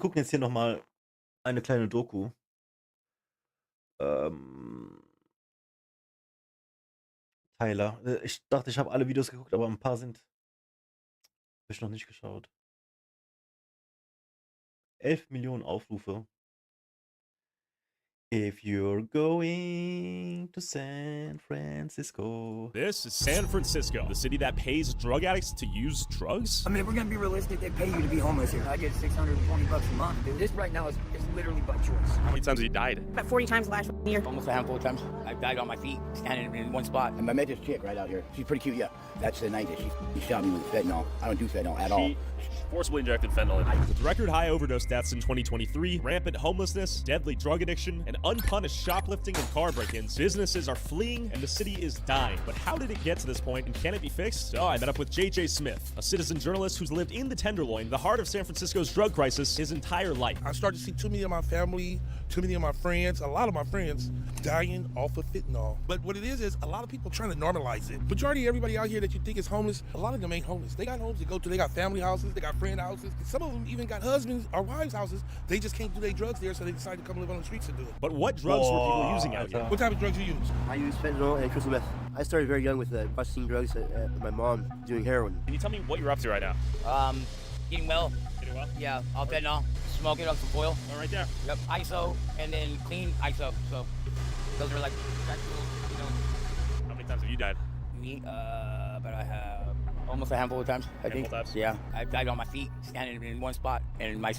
gucken jetzt hier nochmal eine kleine Doku. Tyler. Ich dachte, ich habe alle Videos geguckt, aber ein paar habe ich noch nicht geschaut. 11 Millionen Aufrufe. If you're going to San Francisco. This is San Francisco, the city that pays drug addicts to use drugs. I mean, if we're gonna be realistic, they pay you to be homeless here. I get $620 a month, dude. This right now is literally by choice. How many times have you died? About 40 times last year. Almost a handful of times. I've died on my feet, standing in one spot. And I met this chick right out here. She's pretty cute, yeah. That's the night that she shot me with fentanyl. I don't do fentanyl at all. Forcibly injected fentanyl. With record high overdose deaths in 2023, rampant homelessness, deadly drug addiction, and unpunished shoplifting and car break-ins, businesses are fleeing and the city is dying. But how did it get to this point and can it be fixed? So I met up with JJ Smith, a citizen journalist who's lived in the Tenderloin, the heart of San Francisco's drug crisis, his entire life. I started to see too many of my family, too many of my friends, a lot of my friends dying off of fentanyl. But what it is a lot of people trying to normalize it. Majority of everybody out here that you think is homeless, a lot of them ain't homeless. They got homes to go to, they got family houses, they got friend houses. Some of them even got husbands or wives' houses. They just can't do their drugs there, so they decide to come live on the streets and do it. But what drugs were people using out here? What type of drugs you use? I use fentanyl and crystal meth. I started very young with busting drugs at my mom doing heroin. Can you tell me what you're up to right now? Getting well. Getting well? Yeah, all fentanyl. Smoking up some oil. Oh, right there. Yep, ISO, and then clean ISO. So those are like actual, you know. How many times have you died? Me, but I have almost a handful of times, I think. Times? Yeah, I died on my feet, standing in one spot, and my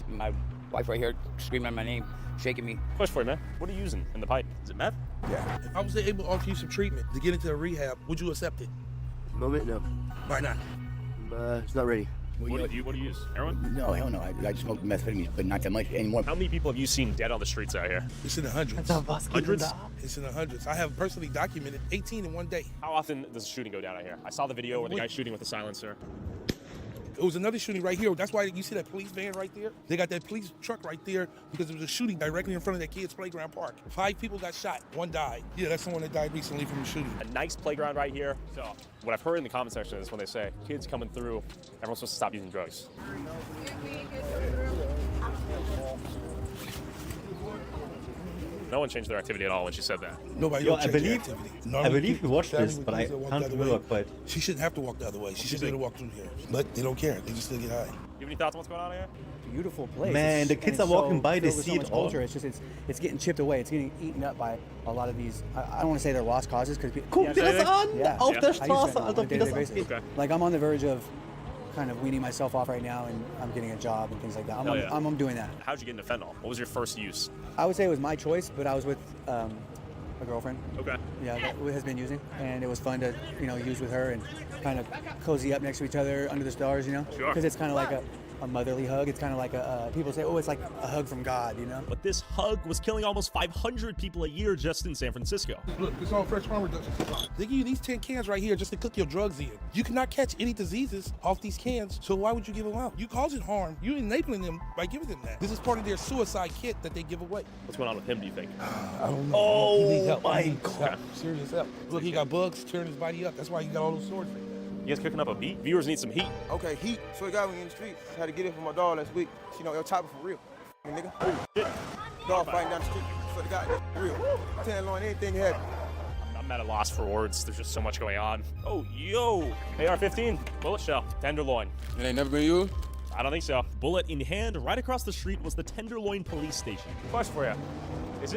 wife right here screaming my name, shaking me. Question for you, man. What are you using in the pipe? Is it meth? Yeah. If I was able to offer you some treatment to get into a rehab, would you accept it? At the moment, no. Why not? It's not ready. What do you use? Heroin? No, hell no. I smoke methamphetamine, but not that much anymore. How many people have you seen dead on the streets out here? It's in the hundreds. Hundreds? It's in the hundreds. I have personally documented 18 in one day. How often does a shooting go down out here? I saw the video where the guy's shooting with a silencer. It was another shooting right here. That's why you see that police van right there. They got that police truck right there because there was a shooting directly in front of that kid's playground park. 5 people got shot, 1 died. Yeah, that's someone that died recently from the shooting. A nice playground right here. So what I've heard in the comment section is when they say kids coming through, everyone's supposed to stop using drugs. No one changed their activity at all when she said that. Nobody Yo, don't change their activity. I believe we watched this, but I can't remember quite. She shouldn't have to walk the other way. She should be able to walk through here. But they don't care. They just still get high. You have any thoughts on what's going on here? Beautiful place. Man, the kids are walking by, they see it all. Culture. It's just it's getting chipped away. It's getting eaten up by a lot of these. I don't want to say they're lost causes because Guck dir das an! Yeah. Auf der I use Straße, that on Alter, a wie das daily basis. abgeht. Like I'm on the verge of kind of weaning myself off right now, and I'm getting a job and things like that. I'm doing that. How'd you get into fentanyl? What was your first use? I would say it was my choice, but I was with a girlfriend. Okay. Yeah, that has been using, and it was fun to use with her and kind of cozy up next to each other under the stars, Sure. because it's kind of like a motherly hug. It's kind of like people say, oh, it's like a hug from God, But this hug was killing almost 500 people a year just in San Francisco. Look, it's all fresh farm reduction. They give you these 10 cans right here just to cook your drugs in. You cannot catch any diseases off these cans, so why would you give them out? You causing harm. You're enabling them by giving them that. This is part of their suicide kit that they give away. What's going on with him, do you think? I don't know. Oh, He needs help. my He needs help. Serious help. Look, he got bugs tearing his body up. That's why he got all those sores. You guys cooking up a beat? Viewers need some heat. Okay, heat. So he got me in the street. Had to get it for my dog last week. You know, El Chopper for real. Nigga. Dog fighting down the street. So the guy real. Tenderloin, anything had. I'm at a loss for words. There's just so much going on. Oh, yo. AR-15, bullet shell, Tenderloin. It ain't never been used? I don't think so. Bullet in hand, right across the street was the Tenderloin police station. Question for you. Is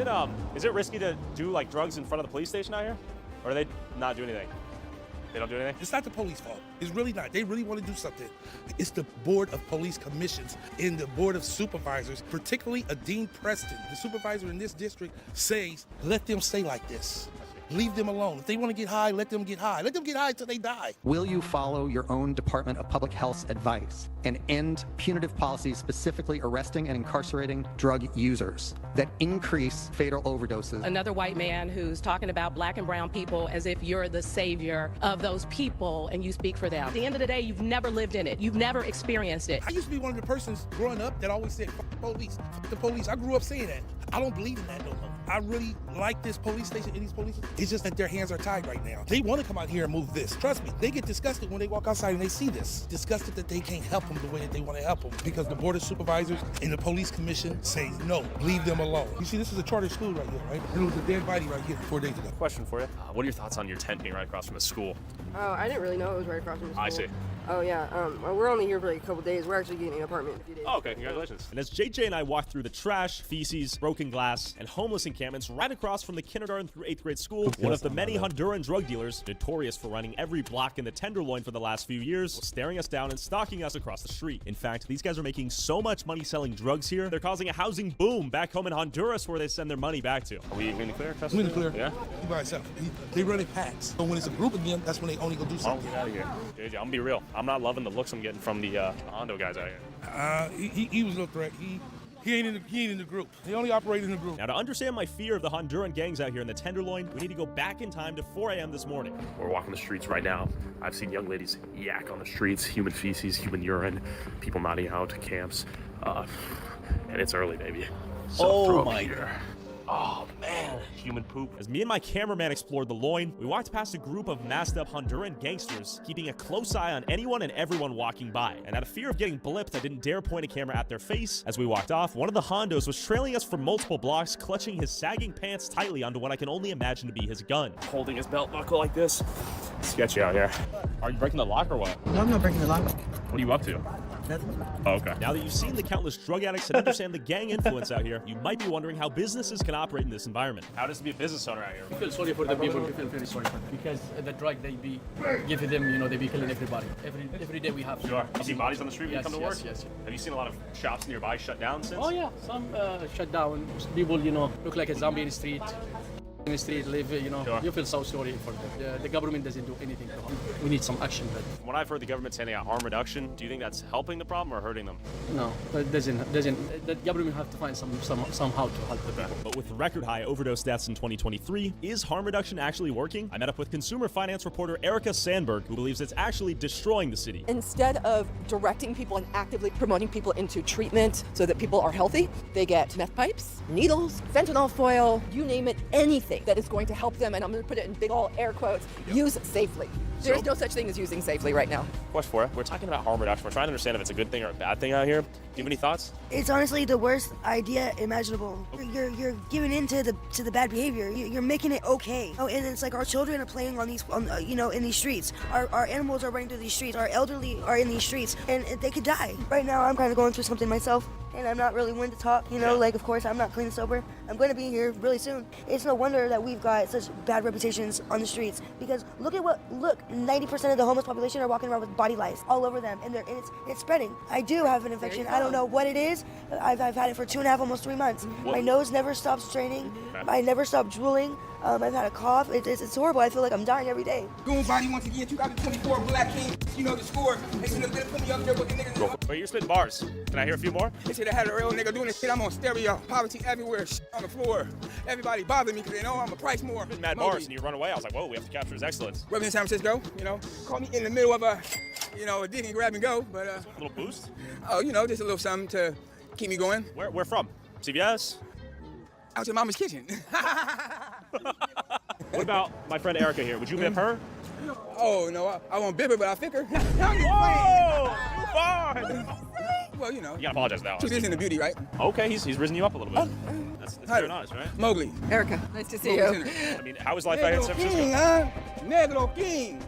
it risky to do like drugs in front of the police station out here? Or do they not do anything? They don't do anything? It's not the police fault. It's really not. They really want to do something. It's the Board of Police Commissions and the Board of Supervisors, particularly a Dean Preston. The supervisor in this district says, let them stay like this. Leave them alone. If they want to get high, let them get high. Let them get high until they die. Will you follow your own Department of Public Health's advice and end punitive policies specifically arresting and incarcerating drug users that increase fatal overdoses? Another white man who's talking about black and brown people as if you're the savior of those people and you speak for them. At the end of the day, you've never lived in it. You've never experienced it. I used to be one of the persons growing up that always said, fuck the police, fuck the police. I grew up saying that. I don't believe in that no more. I really like this police station and these police. It's just that their hands are tied right now. They want to come out here and move this. Trust me, they get disgusted when they walk outside and they see this. Disgusted that they can't help them the way that they want to help them because the board of supervisors and the police commission say no, leave them alone. You see, this is a charter school right here, right? And it was a dead body right here 4 days ago. Question for you. What are your thoughts on your tent being right across from the school? Oh, I didn't really know it was right across from the school. I see. Oh, yeah. We're only here for like a couple days. We're actually getting an apartment in a few days. Oh, okay, congratulations. And as JJ and I walked through the trash, feces, broken glass, and homeless encampments right across from the kindergarten through 8th grade school, one of the many Honduran drug dealers, notorious for running every block in the Tenderloin for the last few years, was staring us down and stalking us across the street. In fact, these guys are making so much money selling drugs here, they're causing a housing boom back home in Honduras where they send their money back to. Are we in the clear? We in the clear. Yeah? You by yourself. They run in packs. So when it's a group of them, that's when they only go do something. Get out of here. JJ, I'm gonna be real. I'm not loving the looks I'm getting from the Hondo guys out here. He was no threat. He ain't in the group. They only operate in the group. Now, to understand my fear of the Honduran gangs out here in the Tenderloin, we need to go back in time to 4 a.m. this morning. We're walking the streets right now. I've seen young ladies yak on the streets, human feces, human urine, people nodding out, camps, and it's early, baby. Oh my God. Oh man, human poop. As me and my cameraman explored the loin, we walked past a group of masked up Honduran gangsters, keeping a close eye on anyone and everyone walking by. And out of fear of getting blipped, I didn't dare point a camera at their face. As we walked off, one of the Hondos was trailing us for multiple blocks, clutching his sagging pants tightly onto what I can only imagine to be his gun. Holding his belt buckle like this. Sketchy out here. Are you breaking the lock or what? No, I'm not breaking the lock. What are you up to? Nothing. Oh, okay. Now that you've seen the countless drug addicts and understand the gang influence out here, you might be wondering how businesses can operate in this environment. How does it be a business owner out here? I feel sorry for the people. I feel very sorry for them because the drug they be giving them, they be killing everybody. Every day we have. Sure. You see bodies on the street when you come to work? Yes. Have you seen a lot of shops nearby shut down since? Oh yeah, some shut down. People, look like a zombie in the street. In the street, live, Sure. You feel so sorry for them. The government doesn't do anything to them. We need some action. But From what I've heard, the government's handing out harm reduction. Do you think that's helping the problem or hurting them? no, it doesn't. The government have to find somehow to help the people. But with record high overdose deaths in 2023, is harm reduction actually working? I met up with consumer finance reporter Erica Sandberg, who believes it's actually destroying the city. Instead of directing people and actively promoting people into treatment so that people are healthy, they get meth pipes, needles, fentanyl foil, you name it, anything that is going to help them, and I'm going to put it in big old air quotes, use safely. There's no such thing as using safely right now. Question for you. We're talking about harm reduction. We're trying to understand if it's a good thing or a bad thing out here. Do you have any thoughts? It's honestly the worst idea imaginable. You're giving in to the bad behavior. You're making it okay. Oh, and it's like our children are playing on these, in these streets. Our animals are running through these streets. Our elderly are in these streets, and they could die. Right now, I'm kind of going through something myself, and I'm not really willing to talk. Of course, I'm not clean and sober. I'm going to be here really soon. It's no wonder that we've got such bad reputations on the streets because look, 90% of the homeless population are walking around with body lice all over them, and it's spreading. I do have an infection. I don't know what it is. I've had it for 2.5, almost 3 months. My nose never stops straining. I never stop drooling. I've had a cough. It's horrible. I feel like I'm dying every day. Goon body once again, 2024 Black King. You know the score. They should have been putting me up there with the niggas. Wait, you're spitting bars. Can I hear a few more? They should have had a real nigga doing this shit. I'm on stereo. Poverty everywhere. On the floor. Everybody bothering me because they know I'm a price more. Mad bars and you run away. I was like, whoa, we have to capture his excellence. Repping San Francisco, caught me in the middle of a dig and grab and go, but a little boost? Oh, just a little something to keep me going. Where from? CVS? Out your mama's kitchen. What about my friend Erica here? Would you bip her? Oh, no, I won't bip her, but I'll fick her. Whoa! Fine! Well, You gotta apologize now. Truth is in the beauty, right? Okay, he's risen you up a little bit. That's fair and honest, right? Mowgli. Erica, nice to see you. I mean, how is life out here in San Francisco? King, huh? Negro King.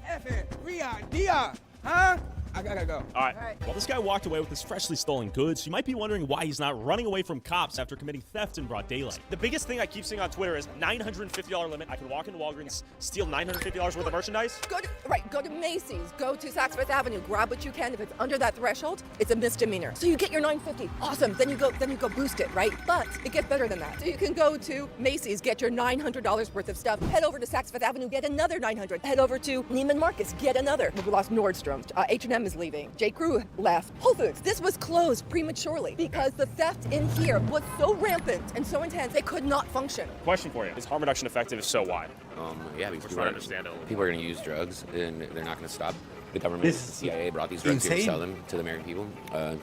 Effing Dia, huh? I gotta go. All right. Well, this guy walked away with his freshly stolen goods. You might be wondering why he's not running away from cops after committing theft in broad daylight. The biggest thing I keep seeing on Twitter is $950 limit. I can walk into Walgreens, steal $950 worth of merchandise. Go to Macy's, go to Saks Fifth Avenue, grab what you can. If it's under that threshold, it's a misdemeanor. So you get your $950. Awesome. Then you go boost it, right? But it gets better than that. So you can go to Macy's, get your $900 worth of stuff. Head over to Saks Fifth Avenue, get another $900. Head over to Neiman Marcus, get another. We lost Nordstrom. H&M is leaving. J. Crew left. Whole Foods. This was closed prematurely because the theft in here was so rampant and so intense they could not function. Question for you: is harm reduction effective? If so, why? Yeah, because We're trying to understand it a little. people are going to use drugs, and they're not going to stop The government, the CIA brought these drugs here to sell them to the American people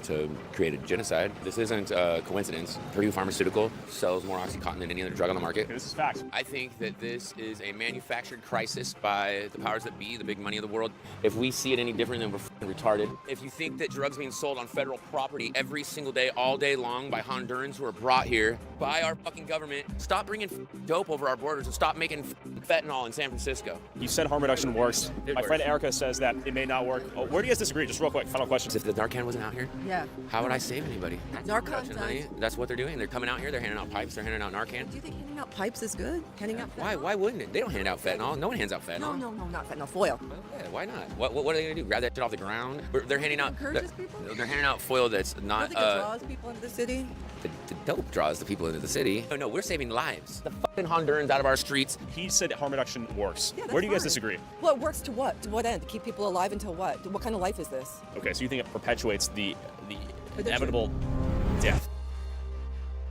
to create a genocide. This isn't a coincidence. Purdue Pharmaceutical sells more OxyContin than any other drug on the market. This is facts. I think that this is a manufactured crisis by the powers that be, the big money of the world. If we see it any different, then we're f***ing retarded. If you think that drugs being sold on federal property every single day, all day long by Hondurans who are brought here by our fucking government, stop bringing dope over our borders and stop making fentanyl in San Francisco. You said harm reduction works. My friend Erica says that it may not work. Oh, where do you guys disagree? Just real quick, final question. If the Narcan wasn't out here, Yeah. how would I save anybody? Narcan Honey, that's what they're doing. They're coming out here, they're handing out pipes, they're handing out Narcan. Do you think handing out pipes is good? Handing out Why? Why wouldn't it? They don't hand out fentanyl. No one hands out fentanyl. No, not fentanyl, foil. Well, yeah, why not? What are they gonna do? Grab that shit off the ground? They're handing out. Encourages people? They're handing out foil that's not. Do you think it draws people into the city? The dope draws the people into the city. No, we're saving lives. The fucking Hondurans out of our streets. He said harm reduction works. Yeah, Where do you guys fine. disagree? Well, it works to what? To what end? To keep people alive until what? What kind of life is this? Okay, so you think it perpetuates the inevitable death.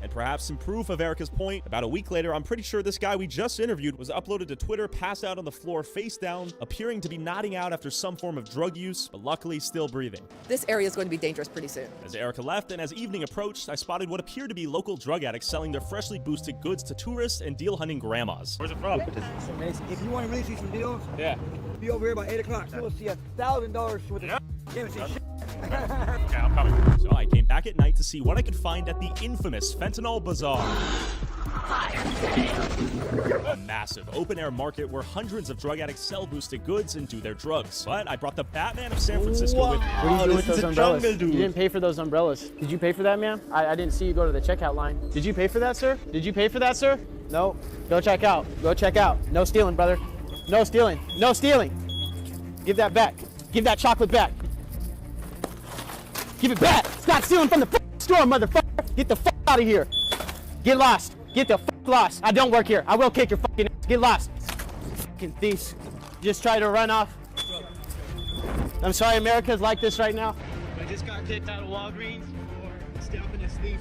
And perhaps some proof of Erica's point, about a week later, I'm pretty sure this guy we just interviewed was uploaded to Twitter, passed out on the floor, face down, appearing to be nodding out after some form of drug use, but luckily still breathing. This area is going to be dangerous pretty soon. As Erica left and as evening approached, I spotted what appeared to be local drug addicts selling their freshly boosted goods to tourists and deal-hunting grandmas. Where's it from? If you want to really see some deals, yeah, be over here by 8 o'clock. You'll see $1,000 worth of Okay, I'm coming. So I came back at night to see what I could find at the infamous Fentanyl Bazaar. A massive open-air market where hundreds of drug addicts sell boosted goods and do their drugs. But I brought the Batman of San Francisco with me. What are you doing with those umbrellas? You didn't pay for those umbrellas. Did you pay for that, ma'am? I didn't see you go to the checkout line. Did you pay for that, sir? Did you pay for that, sir? No. Go check out. Go check out. No stealing, brother. No stealing. No stealing. Give that back. Give that chocolate back. Give it back. Stop stealing from the store, motherfucker. Get the fuck out of here. Get lost. Get the fuck lost. I don't work here. I will kick your fucking ass. Get lost. Fucking thieves. Just try to run off. I'm sorry America's like this right now. I just got kicked out of Walgreens for stopping this thief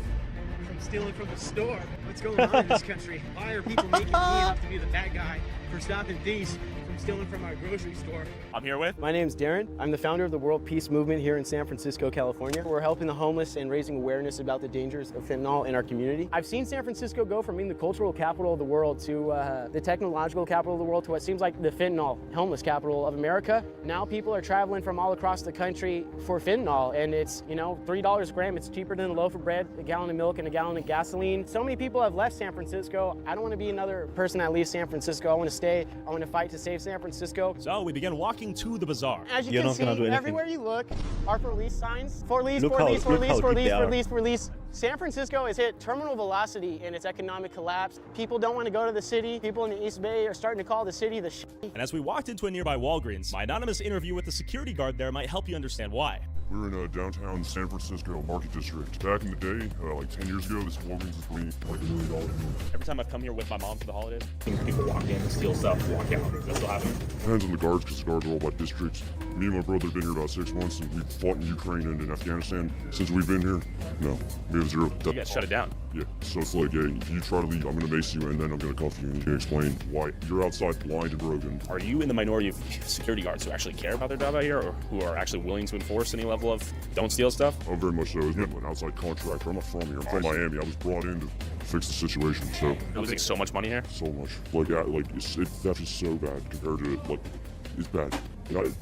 from stealing from the store. What's going on in this country? Why are people making me have to be the bad guy for stopping thieves from stealing from our grocery store? I'm here with? My name's Darren. I'm the founder of the World Peace Movement here in San Francisco, California. We're helping the homeless and raising awareness about the dangers of fentanyl in our community. I've seen San Francisco go from being the cultural capital of the world to the technological capital of the world to what seems like the fentanyl homeless capital of America. Now people are traveling from all across the country for fentanyl, and it's, you know, $3 a gram. It's cheaper than a loaf of bread, a gallon of milk, and a gallon of gasoline. So many people have left San Francisco. I don't want to be another person that leaves San Francisco. I want to stay. I want to fight to save San Francisco. So we began walking to the bazaar. As you can see, everywhere you look are for lease signs. For lease, for lease, for lease, for lease, for lease, for lease. San Francisco has hit terminal velocity in its economic collapse. People don't want to go to the city. People in the East Bay are starting to call the city the shit. And as we walked into a nearby Walgreens, my anonymous interview with the security guard there might help you understand why. We're in downtown San Francisco Market District. Back in the day, like 10 years ago, this Walgreens was worth like $1 million. Every time I've come here with my mom for the holidays, people walk in, steal stuff, walk out. That's still happening. Depends on the guards, because the guards are all by districts. Me and my brother have been here about 6 months, and we've fought in Ukraine and in Afghanistan. Since we've been here, no, we have zero. You guys shut it down. Yeah, so it's like, hey, if you try to leave, I'm gonna mace you, and then I'm gonna cuff you, and you can explain why you're outside blind and broken. Are you in the minority of security guards who actually care about their job out here, or who are actually willing to enforce any level of don't steal stuff? Oh, very much so. It's not an outside contractor. I'm not from here. I'm from Miami. I was brought in to fix the situation. So you're losing so much money here. So much. Like theft is so bad compared to like it's bad.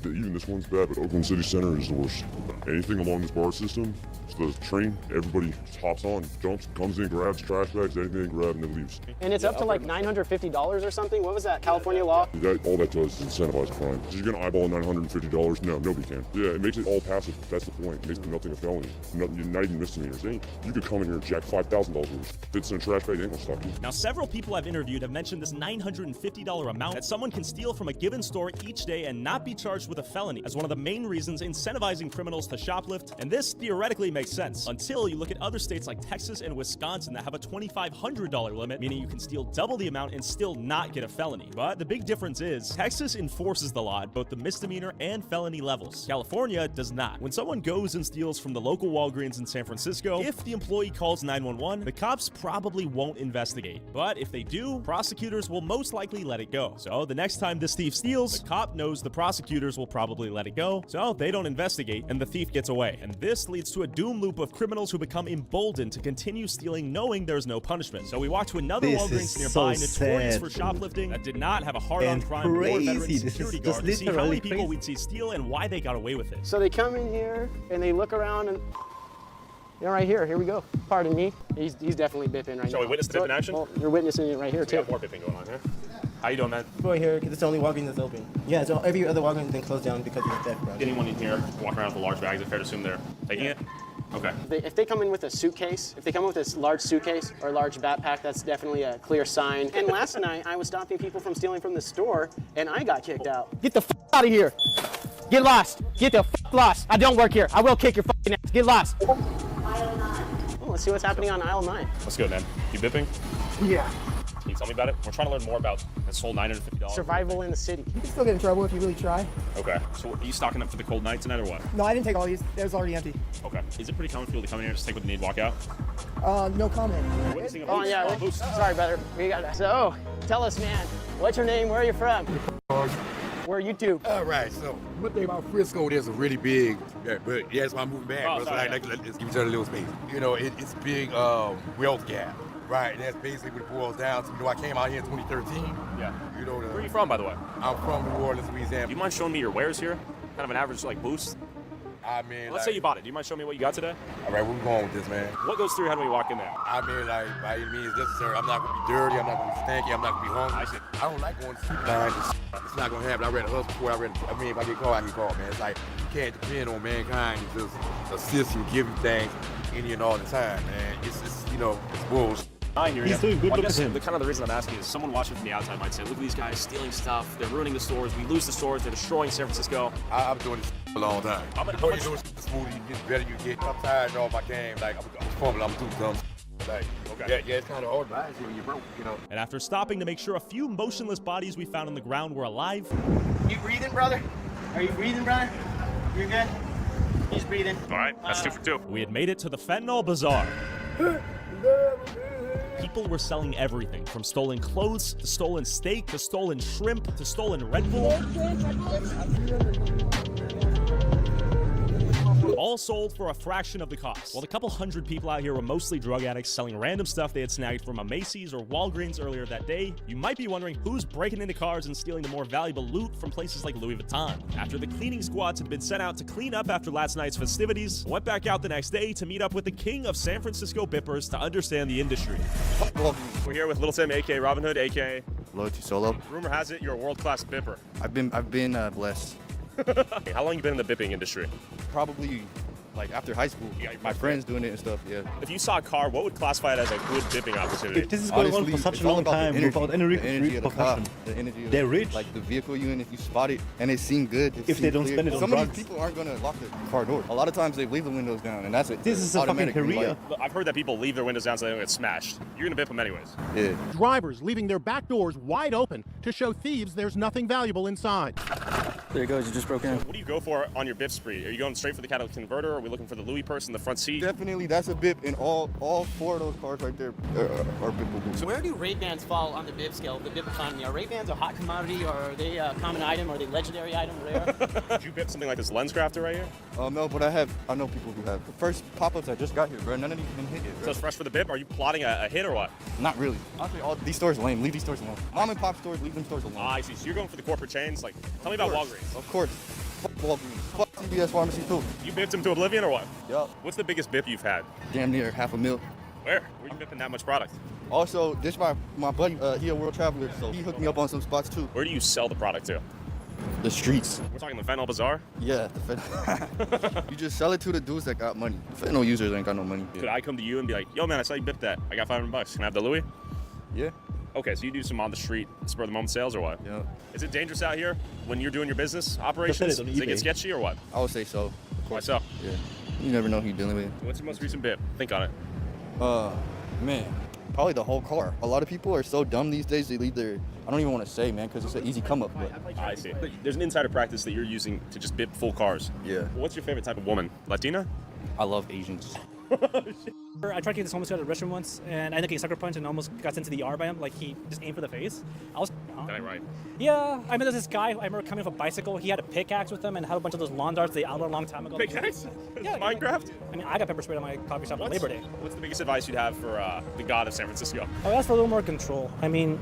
Even this one's bad, but Oakland City Center is the worst. Anything along this bar system, the train, everybody just hops on, jumps, comes in, grabs trash bags, anything, grab, and then leaves. And it's up to like $950 or something? What was that, California law? All that does is incentivize crime. You're gonna eyeball $950? No, nobody can. Yeah, it makes it all passive. That's the point. It makes nothing a felony. You're not even misdemeanors. You could come in here and jack $5,000 worth. Fits in a trash bag, ain't gonna stop you. Now, several people I've interviewed have mentioned this $950 amount that someone can steal from a given store each day and not be charged with a felony as one of the main reasons incentivizing criminals to shoplift, and this theoretically makes sense until you look at other states like Texas and Wisconsin that have a $2,500 limit, meaning you can steal double the amount and still not get a felony. But the big difference is Texas enforces the law at both the misdemeanor and felony levels. California does not. When someone goes and steals from the local Walgreens in San Francisco, if the employee calls 911, the cops probably won't investigate. But if they do, prosecutors will most likely let it go. So the next time this thief steals, the cop knows the prosecutors will probably let it go, so they don't investigate and the thief gets away. And this leads to a doom loop of criminals who become emboldened to continue stealing knowing there's no punishment. So we walk to another Walgreens nearby, notorious for shoplifting, that did not have a hard-on crime or veteran security guard, to see how many people we'd see steal and why they got away with it. So they come in here and they look around and, you know, right here we go. Pardon me. He's definitely bipping right now. Shall we witness the bip in action? Well, you're witnessing it right here, too. We got more bipping going on here. How you doing, man? We're here because it's the only Walgreens that's open. Yeah, so every other Walgreens has been closed down because of the theft problem. Anyone in here walking around with a large bag, is it fair to assume they're taking it? Okay. If they come in with a suitcase, if they come with this large suitcase or large backpack, that's definitely a clear sign. And last night, I was stopping people from stealing from the store, and I got kicked out. Get the f out of here. Get lost. Get the f lost. I don't work here. I will kick your f***ing ass. Get lost. Oh, let's see what's happening on aisle 9. Let's go, man. You bipping? Yeah. Can you tell me about it? We're trying to learn more about this whole $950. Survival in the city. You can still get in trouble if you really try. Okay. So are you stocking up for the cold night tonight or what? No, I didn't take all these. It was already empty. Okay. Is it pretty common for people to come in here, just take what they need, walk out? No comment. Oh, yeah. Sorry, brother. We got that. So, tell us, man. What's your name? Where are you from? Where are you two? All right, so one thing about Frisco, there's a really big, but yeah, that's why I'm moving back. Oh, sorry, let's give each other a little space. You know, it's big wealth gap. Right, and that's basically what it boils down to. You know, I came out here in 2013. Yeah. You know, where are you from, by the way? I'm from New Orleans, Louisiana. Do you mind showing me your wares here? Kind of an average, like, boost? I mean, let's say you bought it. Do you mind showing me what you got today? All right, where we going with this, man? What goes through your head when you walk in there? I mean, like, by any means necessary. I'm not going to be dirty. I'm not going to be stanky. I'm not going to be hungry. I don't like going to sleep behind this. It's not going to happen. I read a hustle before. I mean, if I get called, I get called, man. It's like, you can't depend on mankind to just assist you, give you things any and all the time, man. It's you know, it's bullshit. I hear He's doing good. Well, I look guess at him. the kind of the reason I'm asking is someone watching from the outside might say, look at these guys stealing stuff. They're ruining the stores. We lose the stores. They're destroying San Francisco. I'm doing this for a long time. I'm doing this smoothie. You get better you get. I'm tired of all my game. Like, I'm fumbling. I'm too dumb. Like, okay. Yeah, it's kind of hard to buy it when you're broke, you know. And after stopping to make sure a few motionless bodies we found on the ground were alive. You breathing, brother? Are you breathing, brother? You're good? He's breathing. All right, that's 2 for 2. We had made it to the fentanyl bazaar. People were selling everything from stolen clothes to stolen steak to stolen shrimp to stolen Red Bull. All sold for a fraction of the cost. While the couple hundred people out here were mostly drug addicts selling random stuff they had snagged from a Macy's or Walgreens earlier that day, you might be wondering who's breaking into cars and stealing the more valuable loot from places like Louis Vuitton. After the cleaning squads had been sent out to clean up after last night's festivities, went back out the next day to meet up with the king of San Francisco bippers to understand the industry. We're here with Little Tim, aka Robin Hood, aka Loyalty Solo. Rumor has it you're a world-class bipper. I've been blessed. How long you been in the bipping industry? Probably like after high school. My friends doing it and stuff, yeah. If you saw a car, what would classify it as a good bipping opportunity? If this is going on for such a long time without any repercussion, the energy they're rich. Like the vehicle you in, if you spot it and it seemed good. If they don't spend it on drugs. Some of these people aren't going to lock the car door. A lot of times they leave the windows down and that's it. This is a fucking career. I've heard that people leave their windows down so they don't get smashed. You're going to bip them anyways. Yeah. Drivers leaving their back doors wide open to show thieves there's nothing valuable inside. There it goes, it just broke in. What do you go for on your bip spree? Are you going straight for the catalytic converter, or are we looking for the Louis purse in the front seat? Definitely, that's a bip, and all 4 of those cars right there are bippable. So where do Ray-Bans fall on the bip scale, the bip economy? Are Ray-Bans a hot commodity, or are they a common item, or are they legendary item, rare? Did you bip something like this lens crafter right here? No, but I know people who have. The first pop-ups I just got here, bro, none of these have been hit yet, bro. So it's fresh for the bip? Are you plotting a hit or what? Not really. Honestly, all these stores lame. Leave these stores alone. Mom and pop stores, leave them stores alone. I see. So you're going for the corporate chains? Like, tell me about Walgreens. Of course. Fuck Walgreens. Fuck CVS Pharmacy too. You bipped him to oblivion or what? Yup. What's the biggest bip you've had? Damn near $500,000. Where? Where you bipping that much product? Also, this my buddy, he a world traveler, so he hooked me up on some spots too. Where do you sell the product to? The streets. We're talking the fentanyl bazaar? Yeah, the fentanyl. You just sell it to the dudes that got money. Fentanyl users ain't got no money. Could I come to you and be like, yo man, I saw you bip that. I got $500. Can I have the Louis? Yeah. Okay, so you do some on the street spur of the moment sales or what? Yeah. Is it dangerous out here when you're doing your business operations? on Does it get eBay. sketchy or what? I would say so. Why so? Yeah. You never know who you're dealing with. What's your most recent bit? Think on it. Man, probably the whole car. A lot of people are so dumb these days, they leave their, I don't even want to say, man, because it's an easy come up, but. I see. There's an insider practice that you're using to just bip full cars. Yeah. What's your favorite type of woman? Latina? I love Asians. I tried to get this homeless guy to the restroom once, and I ended up getting sucker punched and almost got sent to the ER by him. Like, he just aimed for the face. I was. That ain't right. Yeah, I mean, there's this guy. I remember coming off a bicycle. He had a pickaxe with him and had a bunch of those lawn darts they outlawed a long time ago. Pickaxe? Yeah, Minecraft? I mean, I got pepper sprayed on my coffee shop on Labor Day. What's the biggest advice you'd have for the god of San Francisco? I asked for a little more control. I mean,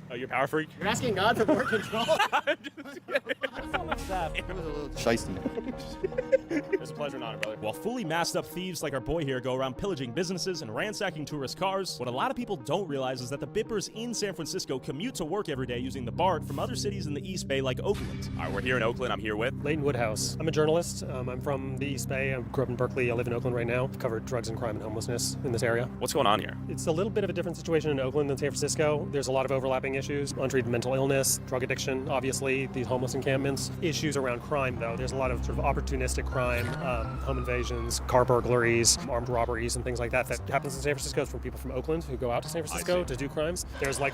Oh, you're a power freak? You're asking God for more control? Shiesty. It's a pleasure and honor, brother. While fully masked up thieves like our boy here go around pillaging businesses and ransacking tourist cars, what a lot of people don't realize is that the bippers in San Francisco commute to work every day using the BART from other cities in the East Bay like Oakland. All right, we're here in Oakland. I'm here with Leighton Woodhouse. I'm a journalist. I'm from the East Bay. I grew up in Berkeley. I live in Oakland right now. I've covered drugs and crime and homelessness in this area. What's going on here? It's a little bit of a different situation in Oakland than San Francisco. There's a lot of overlapping issues. Untreated mental illness, drug addiction, obviously, these homeless encampments. Issues around crime, though. There's a lot of sort of opportunistic crime, home invasions, car burglaries, armed robberies, and things like that that happens in San Francisco from people from Oakland who go out to San Francisco to do crimes. There's like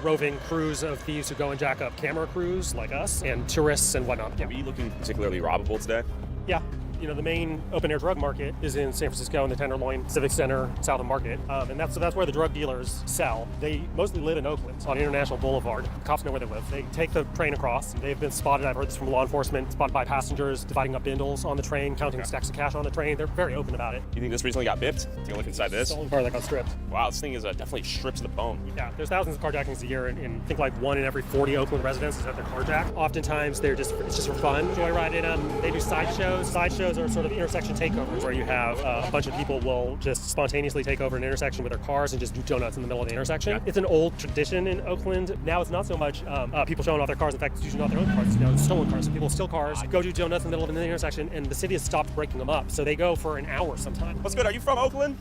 roving crews of thieves who go and jack up camera crews like us and tourists and whatnot. Are you looking particularly robbable today? Yeah. You know, the main open-air drug market is in San Francisco in the Tenderloin Civic Center south of Market, and that's where the drug dealers sell. They mostly live in Oakland on International Boulevard. The cops know where they live. They take the train across. They've been spotted, I've heard this from law enforcement, spotted by passengers dividing up bindles on the train, counting stacks of cash on the train. They're very open about it. You think this recently got bipped? Take a look inside this. Stolen car that got stripped. Wow, this thing is definitely stripped to the bone. Yeah, there's thousands of carjackings a year, and I think like 1 in every 40 Oakland residents is at their carjack. Oftentimes, it's just for fun. Joyriding them. They do sideshows. Sideshows are sort of intersection takeovers where you have a bunch of people will just spontaneously take over an intersection with their cars and just do donuts in the middle of the intersection. Yeah. It's an old tradition in Oakland. Now it's not so much people showing off their cars. In fact, it's usually not their own cars. It's stolen cars. So people steal cars, go do donuts in the middle of the intersection, and the city has stopped breaking them up. So they go for an hour sometimes. What's good? Are you from Oakland?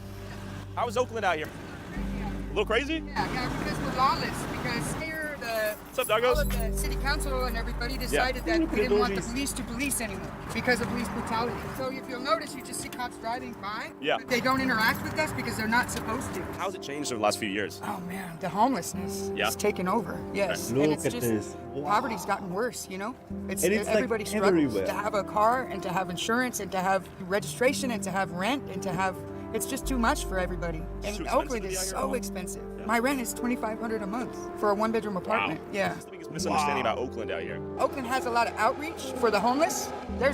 How is Oakland out here? A little crazy? Yeah, because we're lawless. Because here, what's up, doggos? all of the city council and everybody decided that we didn't want the police to police anymore because of police brutality. So if you'll notice, you just see cops driving by. Yeah. But they don't interact with us because they're not supposed to. How's it changed over the last few years? Oh man, the homelessness is taking over. Yes, Look and it's at just this. poverty's gotten worse. You know, And it's like everybody struggles everywhere. to have a car and to have insurance and to have registration and to have rent and to have. It's just too much for everybody. And Oakland is so expensive. My rent is $2,500 a month for a one-bedroom apartment. Yeah. That's the biggest misunderstanding about Oakland out here. Oakland has a lot of outreach for the homeless.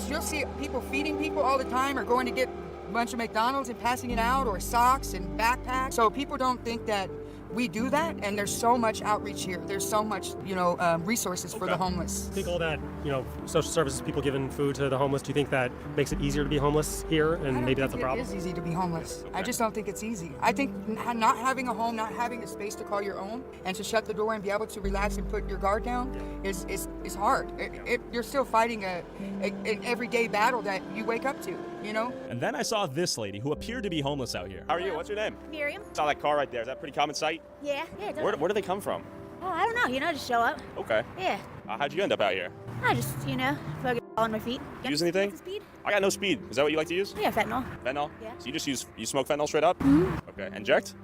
You'll see people feeding people all the time or going to get a bunch of McDonald's and passing it out or socks and backpacks. So people don't think that we do that, and there's so much outreach here. There's so much, resources for the homeless. I think all that, social services, people giving food to the homeless, do you think that makes it easier to be homeless here, and maybe that's a problem? It is easy to be homeless. I just don't think it's easy. I think not having a home, not having a space to call your own, and to shut the door and be able to relax and put your guard down is hard. You're still fighting an everyday battle that you wake up to, And then I saw this lady who appeared to be homeless out here. How are you? What's your name? Miriam. Saw that car right there. Is that a pretty common sight? Yeah. Where do they come from? Oh, I don't know. Just show up. Okay. Yeah. How'd you end up out here? I just, fucking on my feet. Use anything? Speed? I got no speed. Is that what you like to use? Yeah, fentanyl. Fentanyl? Yeah. So you smoke fentanyl straight up? Mm-hmm. Okay. Inject?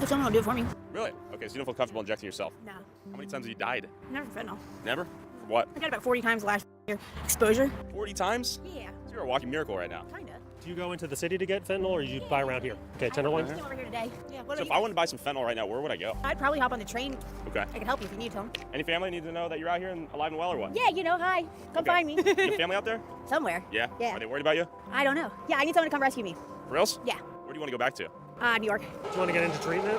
If someone will do it for me. Really? Okay, so you don't feel comfortable injecting yourself? No. How many times have you died? Never from fentanyl. Never? For what? I got about 40 times last year. Exposure. 40 times? Yeah. So you're a walking miracle right now. Kinda. Do you go into the city to get fentanyl, or do you buy around here? Okay, Tenderloin? I'm over here today. Yeah. What So if I wanted to buy some fentanyl right now, where would I go? I'd probably hop on the train. Okay. I can help you if you need some. Any family need to know that you're out here and alive and well or what? Yeah, hi. Come find me. You have family out there? Somewhere. Yeah? Yeah. Are they worried about you? I don't know. Yeah, I need someone to come rescue me. For reals? Yeah. Where do you want to go back to? New York. Do you want to get into treatment?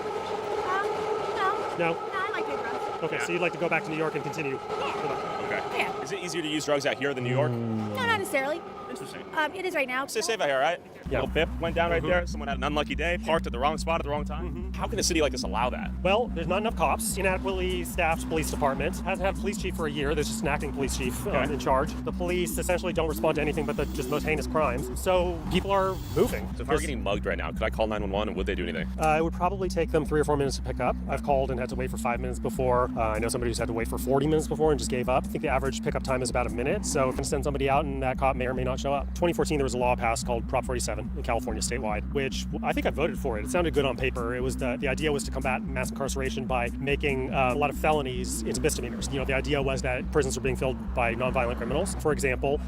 No. No? No, I like big roads. Okay, so you'd like to go back to New York and continue? Yeah. Okay. Yeah. Is it easier to use drugs out here than New York? No, not necessarily. Interesting. It is right now. Stay safe out here, right? Yeah. Little bip went down right there. Someone had an unlucky day, parked at the wrong spot at the wrong time. How can a city like this allow that? Well, there's not enough cops. Inadequately staffed police department. Hasn't had a police chief for a year. There's just an acting police chief in charge. The police essentially don't respond to anything but the just most heinous crimes. So people are moving. So if I were getting mugged right now, could I call 911 and would they do anything? It would probably take them 3 or 4 minutes to pick up. I've called and had to wait for 5 minutes before. I know somebody who's had to wait for 40 minutes before and just gave up. I think the average pickup time is about a minute. So if I'm going to send somebody out and that cop may or may not show up. 2014, there was a law passed called Prop 47 in California statewide, which I think I voted for it. It sounded good on paper. It was the idea was to combat mass incarceration by making a lot of felonies into misdemeanors. You know, the idea was that prisons are being filled by nonviolent criminals. For example,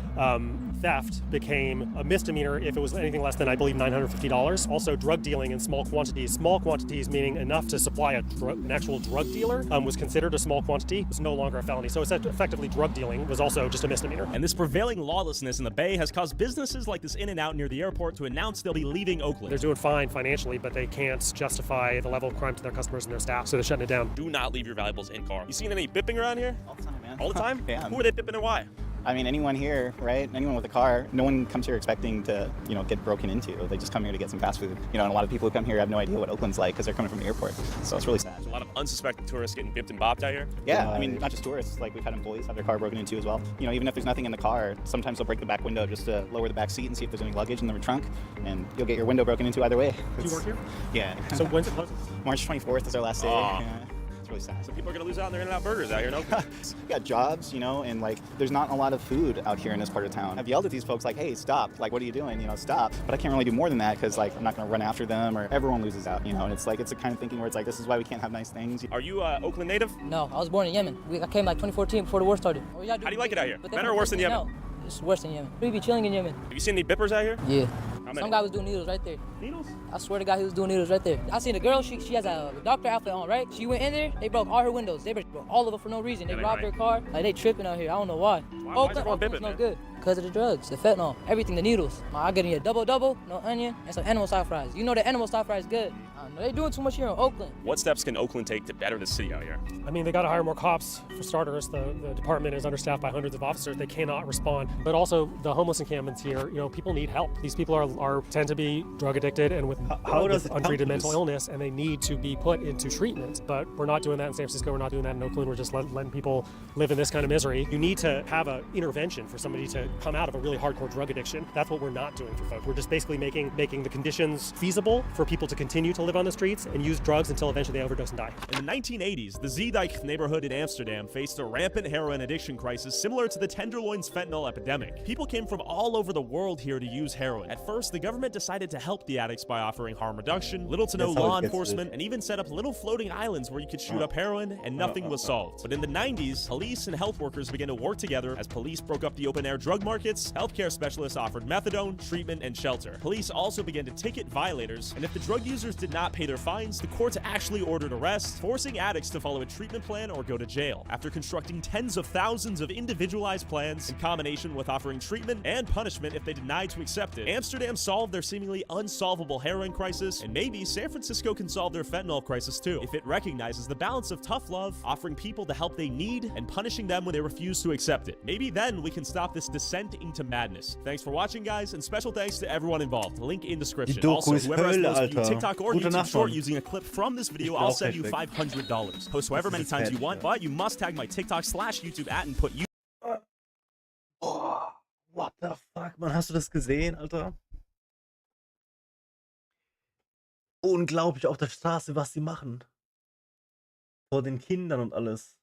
theft became a misdemeanor if it was anything less than, I believe, $950. Also, drug dealing in small quantities meaning enough to supply an actual drug dealer, was considered a small quantity. It was no longer a felony. So effectively, drug dealing was also just a misdemeanor. And this prevailing lawlessness in the Bay has caused businesses like this In-N-Out near the airport to announce they'll be leaving Oakland. They're doing fine financially, but they can't justify the level of crime to their customers and their staff, so they're shutting it down. Do not leave your valuables in car. You seen any bipping around here? All the time, man. All the time? Yeah. Who are they bipping and why? I mean, anyone here, right? Anyone with a car, no one comes here expecting to, get broken into. They just come here to get some fast food. And a lot of people who come here have no idea what Oakland's like because they're coming from the airport. So it's really sad. There's a lot of unsuspecting tourists getting bipped and bopped out here? Yeah, I mean, not just tourists. Like, we've had employees have their car broken into as well. Even if there's nothing in the car, sometimes they'll break the back window just to lower the back seat and see if there's any luggage in the trunk. And you'll get your window broken into either way. Do you work here? Yeah. So when's it closing? March 24th is our last day. Yeah. Really sad. So people are going to lose out on their In-N-Out burgers out here in Oakland. We got jobs, and there's not a lot of food out here in this part of town. I've yelled at these folks like, hey, stop, what are you doing? Stop. But I can't really do more than that because I'm not going to run after them or everyone loses out, and it's the kind of thinking where it's this is why we can't have nice things. Are you Oakland native? No, I was born in Yemen. I came 2014 before the war started. How do you like it out here? Better or worse than Yemen? It's worse than Yemen. We be chilling in Yemen. Have you seen any bippers out here? Yeah. How many? Some guy was doing needles right there. Needles? I swear to God, he was doing needles right there. I seen a girl, she has a doctor outfit on, right? She went in there, they broke all her windows. They broke all of them for no reason. They robbed her car. They tripping out here. I don't know why. Why is everyone bipping, no good. Because of the drugs, the fentanyl, everything, the needles. I get in a double, no onion, and some animal style fries. The animal style fries good. They doing too much here in Oakland. What steps can Oakland take to better the city out here? I mean, they got to hire more cops, for starters. The department is understaffed by hundreds of officers. They cannot respond. But also, the homeless encampments here, people need help. These people tend to be drug addicted and with untreated mental illness, and they need to be put into treatment. But we're not doing that in San Francisco. We're not doing that in Oakland. We're just letting people live in this kind of misery. You need to have an intervention for somebody to come out of a really hardcore drug addiction. That's what we're not doing for folks. We're just basically making the conditions feasible for people to continue to live on the streets and use drugs until eventually they overdose and die. In the 1980s, the Zeedijk neighborhood in Amsterdam faced a rampant heroin addiction crisis similar to the Tenderloin's fentanyl epidemic. People came from all over the world here to use heroin. At first, the government decided to help the addicts by offering harm reduction, little to no law enforcement, and even set up little floating islands where you could shoot up heroin and nothing was solved. But in the 90s, police and health workers began to work together as police broke up the open-air drug markets, healthcare specialists offered methadone, treatment, and shelter. Police also began to ticket violators, and if the drug users did not pay their fines, the courts actually ordered arrests, forcing addicts to follow a treatment plan or go to jail. After constructing tens of thousands of individualized plans in combination with offering treatment and punishment if they denied to accept it, Amsterdam solved their seemingly unsolvable heroin crisis, and maybe San Francisco can solve their fentanyl crisis too, if it recognizes the balance of tough love, offering people the help they need, and punishing them when they refuse to accept it. Maybe then we can stop this descent into madness. Thanks for watching, guys, and special thanks to everyone involved. Link in description. Also, whoever has most viewed TikTok or YouTube short using a clip from this video, I'll send you $500. Post however many times you want, but you must tag my TikTok/YouTube @ and put you. Oh, what the fuck, man, hast du das gesehen, Alter? Unglaublich auf der Straße, was sie machen. Vor den Kindern und alles.